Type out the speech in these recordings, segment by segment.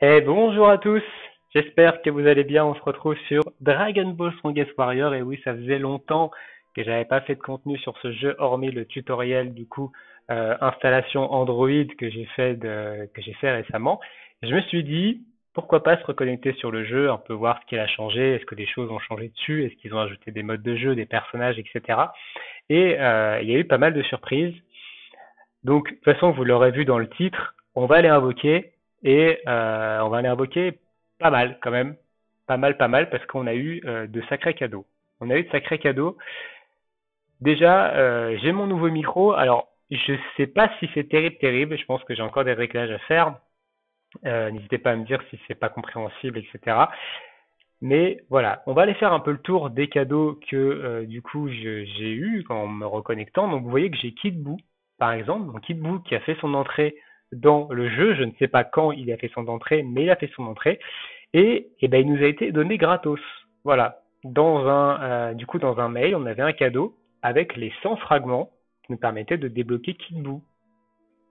Bonjour à tous, j'espère que vous allez bien. On se retrouve sur Dragon Ball Strongest Warrior. Et oui, ça faisait longtemps que j'avais pas fait de contenu sur ce jeu, hormis le tutoriel installation Android que j'ai fait récemment. Je me suis dit, pourquoi pas se reconnecter sur le jeu, un peu voir ce qu'il a changé, est-ce que des choses ont changé dessus, est-ce qu'ils ont ajouté des modes de jeu, des personnages, etc. Il y a eu pas mal de surprises. Donc, de toute façon, vous l'aurez vu dans le titre, on va aller invoquer on va aller invoquer pas mal quand même, pas mal, parce qu'on a eu de sacrés cadeaux. On a eu de sacrés cadeaux. Déjà, j'ai mon nouveau micro. Alors, je sais pas si c'est terrible. Je pense que j'ai encore des réglages à faire. N'hésitez pas à me dire si c'est pas compréhensible, etc. Mais voilà, on va aller faire un peu le tour des cadeaux que j'ai eu en me reconnectant. Donc vous voyez que j'ai Kid Buu, par exemple. Donc Kid Buu qui a fait son entrée dans le jeu. Je ne sais pas quand il a fait son entrée, mais il a fait son entrée. Et ben, il nous a été donné gratos. Voilà. Dans un mail, on avait un cadeau avec les 100 fragments qui nous permettaient de débloquer Kid Buu.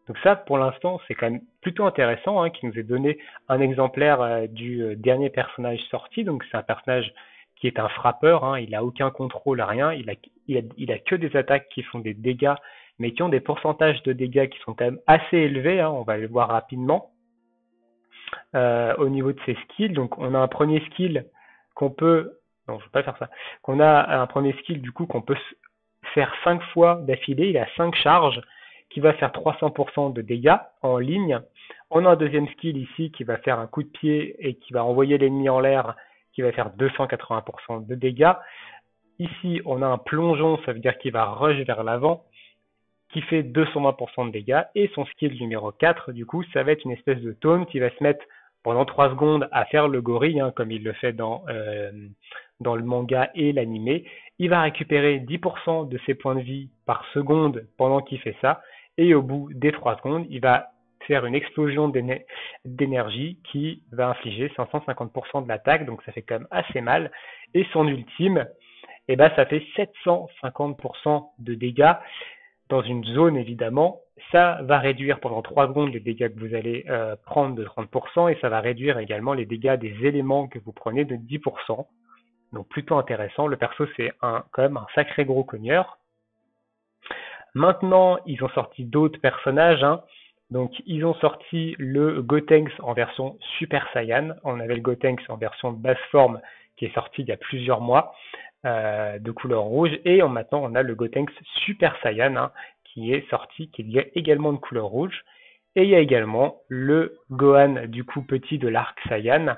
Donc ça, pour l'instant, c'est quand même plutôt intéressant, hein, qui nous ait donné un exemplaire du dernier personnage sorti. Donc c'est un personnage qui est un frappeur, hein, il a aucun contrôle, rien, il a que des attaques qui font des dégâts, mais qui ont des pourcentages de dégâts qui sont quand même assez élevés, hein, on va le voir rapidement. Au niveau de ses skills, donc on a un premier skill qu'on peut, non je ne veux pas faire ça, qu'on a un premier skill du coup qu'on peut faire 5 fois d'affilée, il a 5 charges, qui va faire 300% de dégâts en ligne. On a un deuxième skill ici qui va faire un coup de pied et qui va envoyer l'ennemi en l'air, qui va faire 280% de dégâts. Ici, on a un plongeon, ça veut dire qu'il va rush vers l'avant, qui fait 220% de dégâts. Et son skill numéro 4, du coup, ça va être une espèce de taunt qui va se mettre pendant 3 secondes à faire le gorille, hein, comme il le fait dans le manga et l'animé. Il va récupérer 10% de ses points de vie par seconde pendant qu'il fait ça. Et au bout des 3 secondes, il va faire une explosion d'énergie qui va infliger 550% de l'attaque, donc ça fait quand même assez mal. Et son ultime, eh ben, ça fait 750% de dégâts dans une zone évidemment. Ça va réduire pendant 3 secondes les dégâts que vous allez prendre de 30% et ça va réduire également les dégâts des éléments que vous prenez de 10%. Donc plutôt intéressant. Le perso c'est quand même un sacré gros cogneur. Maintenant, ils ont sorti d'autres personnages, hein. Donc, ils ont sorti le Gotenks en version Super Saiyan. On avait le Gotenks en version basse forme qui est sorti il y a plusieurs mois, de couleur rouge. Et maintenant, on a le Gotenks Super Saiyan, hein, qui est sorti, qui est également de couleur rouge. Et il y a également le Gohan, du coup, petit de l'arc Saiyan,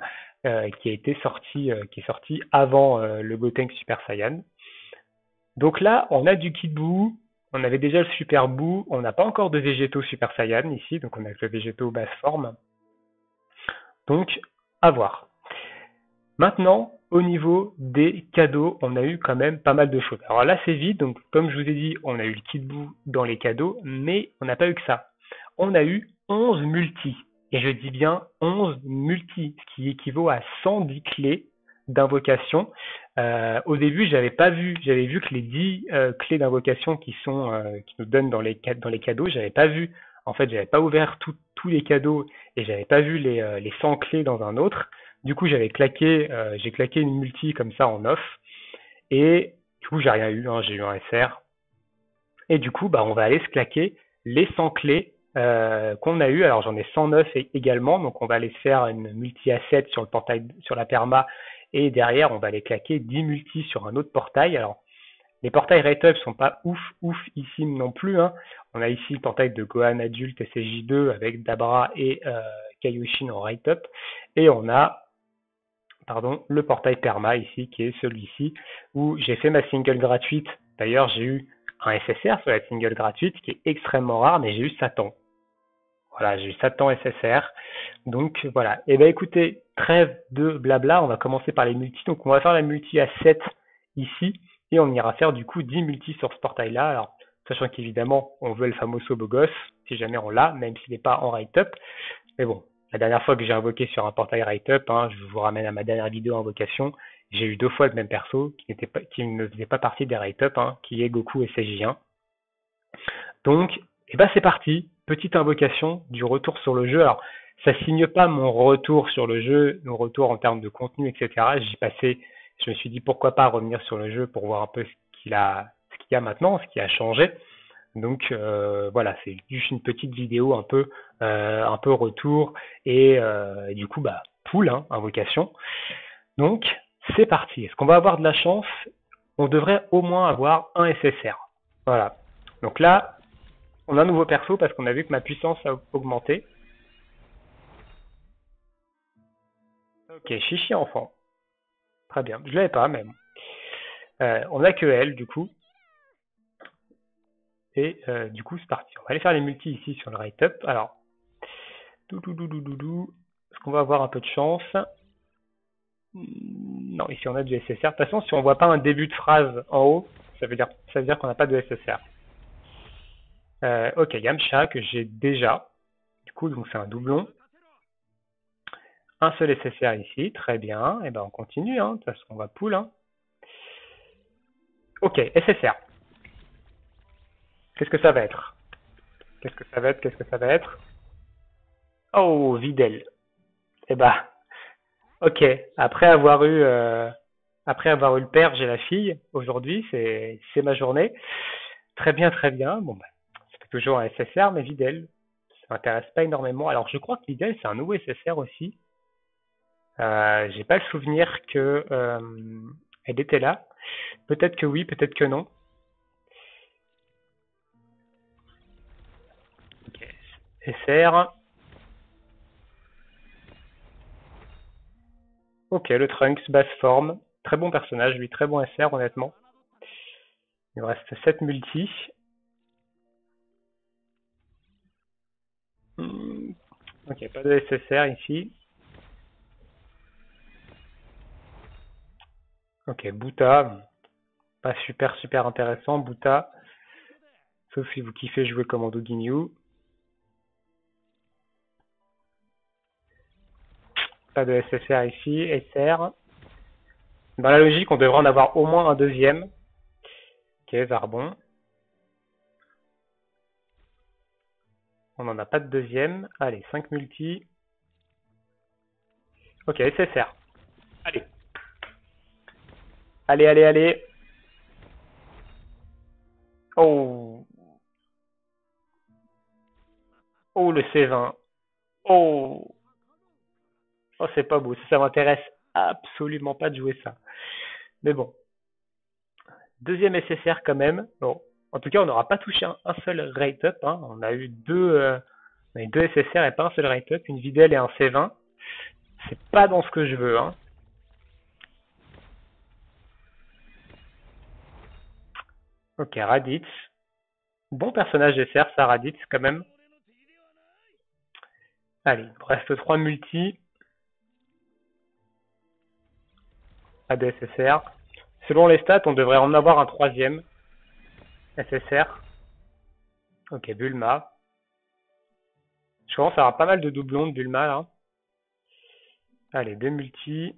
qui est sorti avant le Gotenks Super Saiyan. Donc là, on a du Kid Buu, on avait déjà le Super Buu, on n'a pas encore de végétaux Super Saiyan ici, donc on a que le végétaux basse forme. Donc, à voir. Maintenant, au niveau des cadeaux, on a eu quand même pas mal de choses. Alors là, c'est vide, donc comme je vous ai dit, on a eu le Kid Buu dans les cadeaux, mais on n'a pas eu que ça. On a eu 11 multis, et je dis bien 11 multis, ce qui équivaut à 110 clés d'invocation. Au début, j'avais vu que les 10 clés d'invocation qui nous donnent dans les cadeaux, j'avais pas vu. En fait, j'avais pas ouvert tous les cadeaux et j'avais pas vu les 100 clés dans un autre. Du coup, j'ai claqué une multi comme ça en off et du coup, j'ai rien eu, hein, j'ai eu un SR. Et du coup, bah, on va aller se claquer les 100 clés qu'on a eu. Alors, j'en ai 109 également, donc on va aller se faire une multi à 7 sur le portail, sur la perma, et derrière, on va aller claquer 10 multis sur un autre portail. Alors, les portails rate-up sont pas ouf ici non plus, hein. On a ici le portail de Gohan adulte SSJ2 avec Dabra et Kaioshin en rate-up. Et on a le portail perma ici, qui est celui-ci, où j'ai fait ma single gratuite. D'ailleurs, j'ai eu un SSR sur la single gratuite, qui est extrêmement rare, mais j'ai eu Satan. Voilà, j'ai eu Satan SSR. Donc voilà. Et ben écoutez, trêve de blabla, on va commencer par les multis. Donc on va faire la multi à 7 ici, et on ira faire du coup 10 multis sur ce portail-là. Alors, sachant qu'évidemment, on veut le famoso beau gosse, si jamais on l'a, même s'il n'est pas en write-up. Mais bon, la dernière fois que j'ai invoqué sur un portail write-up, hein, je vous ramène à ma dernière vidéo invocation, j'ai eu 2 fois le même perso qui ne faisait pas partie des write-up, hein, qui est Goku SSJ1. Donc, et ben c'est parti, petite invocation du retour sur le jeu. Alors, Ça signe pas mon retour sur le jeu, mon retour en termes de contenu, etc. Je me suis dit pourquoi pas revenir sur le jeu pour voir un peu ce qu'il y a maintenant, ce qui a changé. Donc voilà, c'est juste une petite vidéo un peu retour et du coup bah pool, hein, invocation. Donc c'est parti. Est-ce qu'on va avoir de la chance? On devrait au moins avoir un SSR. Voilà. Donc là, on a un nouveau perso parce qu'on a vu que ma puissance a augmenté. Ok, chichi enfant. Très bien. Je l'avais pas même. On a que elle du coup. Et du coup c'est parti. On va aller faire les multis ici sur le write-up. Alors, est-ce qu'on va avoir un peu de chance? Non, ici on a du SSR. De toute façon, si on voit pas un début de phrase en haut, ça veut dire qu'on n'a pas de SSR. Ok, Yamcha que j'ai déjà. Du coup, donc c'est un doublon. Un seul SSR ici, très bien. Et ben on continue, hein. De toute façon on va pool, hein. Ok, SSR. Qu'est-ce que ça va être? Qu'est-ce que ça va être? Qu'est-ce que ça va être? Oh, Videl. Eh ben, ok. Après avoir eu le père, j'ai la fille. Aujourd'hui, c'est ma journée. Très bien, très bien. Bon, bah, c'est toujours un SSR, mais Videl, ça m'intéresse pas énormément. Alors, je crois que Videl, c'est un nouveau SSR aussi. J'ai pas le souvenir que elle était là. Peut-être que oui, peut-être que non. Ok. SR. Ok, le Trunks, basse forme. Très bon personnage, lui, très bon SR, honnêtement. Il me reste 7 multis. Ok, pas de SSR ici. Ok, Buta. Pas super super intéressant, Buta. Sauf si vous kiffez jouer Commando Ginyu. Pas de SSR ici, SR. Dans la logique, on devrait en avoir au moins un deuxième. Ok, Zarbon. On n'en a pas de deuxième. Allez, 5 multi. Ok, SSR. Allez. Allez, allez, allez. Oh. Oh, le C20. Oh. Oh, c'est pas beau. Ça m'intéresse absolument pas de jouer ça. Mais bon. Deuxième SSR quand même. Bon. En tout cas, on n'aura pas touché un seul rate-up, hein. On a eu deux SSR et pas un seul rate-up. Une Videl et un C20. C'est pas dans ce que je veux, hein. Ok, Raditz. Bon personnage SR, ça, Raditz, quand même. Allez, il reste 3 multi. Pas de SSR. Selon les stats, on devrait en avoir un troisième SSR. Ok, Bulma. Je commence à avoir pas mal de doublons de Bulma, là. Allez, 2 multi.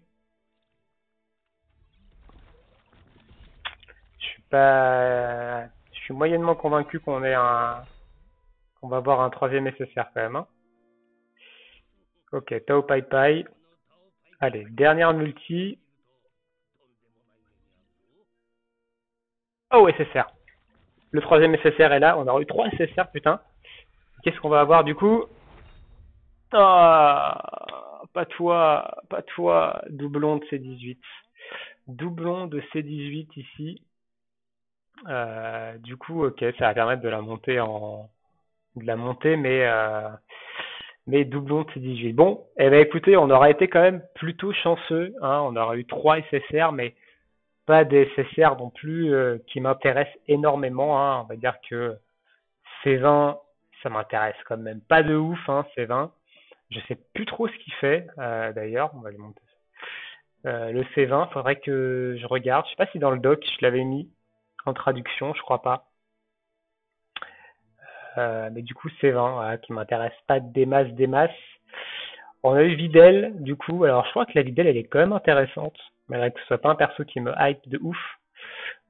Je suis moyennement convaincu qu'on va avoir un troisième SSR quand même, hein. Ok, Tao Pai Pai. Allez, dernière multi. Oh, SSR. Le troisième SSR est là. On aura eu 3 SSR, putain. Qu'est-ce qu'on va avoir du coup? Ah, pas toi, doublon de C18. Doublon de C18 ici. Du coup, ok, ça va permettre de la monter, mais doublon de C18. Bon, eh ben écoutez, on aura été quand même plutôt chanceux, hein. On aura eu 3 SSR, mais pas des SSR non plus qui m'intéressent énormément, hein. On va dire que C20, ça m'intéresse quand même pas de ouf, hein, C20. Je sais plus trop ce qu'il fait, d'ailleurs. On va le monter. Le C20, faudrait que je regarde. Je sais pas si dans le doc je l'avais mis en traduction, je crois pas. Mais du coup C20, voilà, qui m'intéresse pas des masses. On a eu Videl, du coup. Alors je crois que la Videl elle est quand même intéressante, malgré que ce soit pas un perso qui me hype de ouf.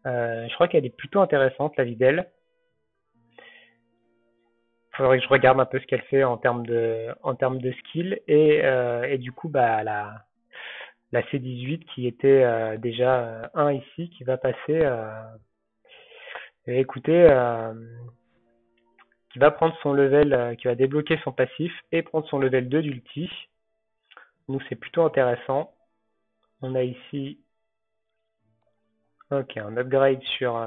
Je crois qu'elle est plutôt intéressante la Videl. faudrait que je regarde un peu ce qu'elle fait en termes de skill et du coup bah la C18 qui était déjà 1 ici qui va passer écoutez qui va prendre son level qui va débloquer son passif et prendre son level 2 d'ulti. Donc c'est plutôt intéressant. On a ici ok un upgrade sur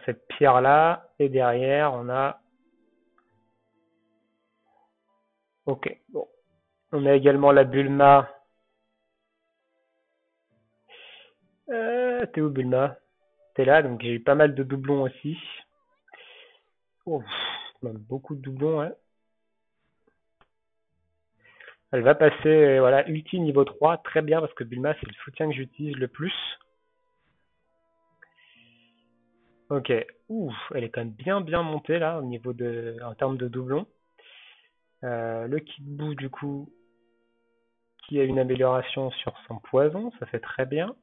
cette pierre là et derrière on a ok bon on a également la Bulma. T'es où Bulma? T'es là, donc j'ai eu pas mal de doublons aussi. Oh, même beaucoup de doublons, hein. Elle va passer, voilà, ulti niveau 3, très bien, parce que Bulma, c'est le soutien que j'utilise le plus. Ok, ouf, elle est quand même bien montée là, au niveau en termes de doublons. Le Kid Buu, du coup, qui a une amélioration sur son poison, ça fait très bien,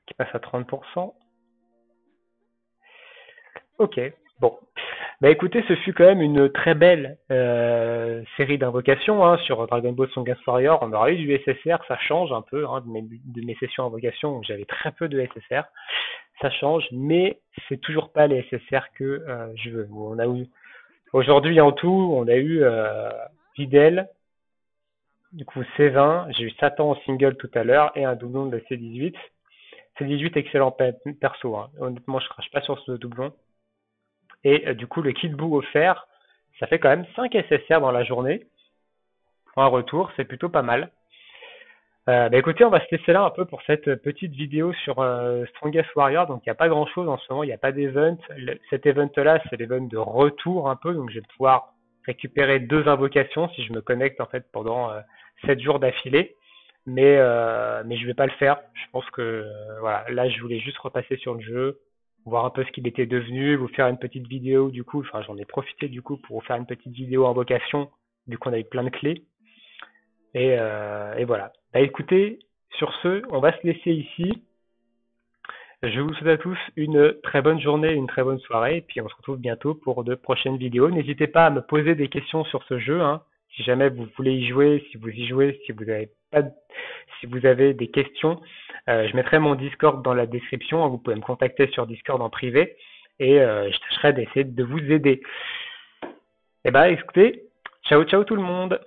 qui passe à 30%. Ok, bon. Bah écoutez, ce fut quand même une très belle série d'invocations hein, sur Dragon Ball Song Warrior. On aura eu du SSR, ça change un peu hein, de mes sessions invocations où j'avais très peu de SSR. Ça change, mais c'est toujours pas les SSR que je veux. On a eu aujourd'hui en tout, on a eu Videl, du coup C20, j'ai eu Satan en single tout à l'heure et un doublon de C18. C18 excellent perso, hein. Honnêtement je crache pas sur ce doublon. Et du coup, le kit Buu offert, ça fait quand même 5 SSR dans la journée. Pour un retour, c'est plutôt pas mal. Bah écoutez, on va se laisser là un peu pour cette petite vidéo sur Strongest Warrior. Donc il n'y a pas grand chose en ce moment, il n'y a pas d'event. Cet event-là, c'est l'event de retour un peu. Donc je vais pouvoir récupérer 2 invocations si je me connecte en fait pendant 7 jours d'affilée. Mais je vais pas le faire. Je pense que voilà, là je voulais juste repasser sur le jeu, voir un peu ce qu'il était devenu, vous faire une petite vidéo du coup. Enfin j'en ai profité du coup pour vous faire une petite vidéo invocation, vu qu'on a eu plein de clés. Et voilà. Bah écoutez, sur ce, on va se laisser ici. Je vous souhaite à tous une très bonne journée, une très bonne soirée, et puis on se retrouve bientôt pour de prochaines vidéos. N'hésitez pas à me poser des questions sur ce jeu, hein. Si jamais vous voulez y jouer, si vous y jouez, si vous avez pas, si vous avez des questions, je mettrai mon Discord dans la description. Vous pouvez me contacter sur Discord en privé, et je tâcherai d'essayer de vous aider. Et bah écoutez, ciao ciao tout le monde.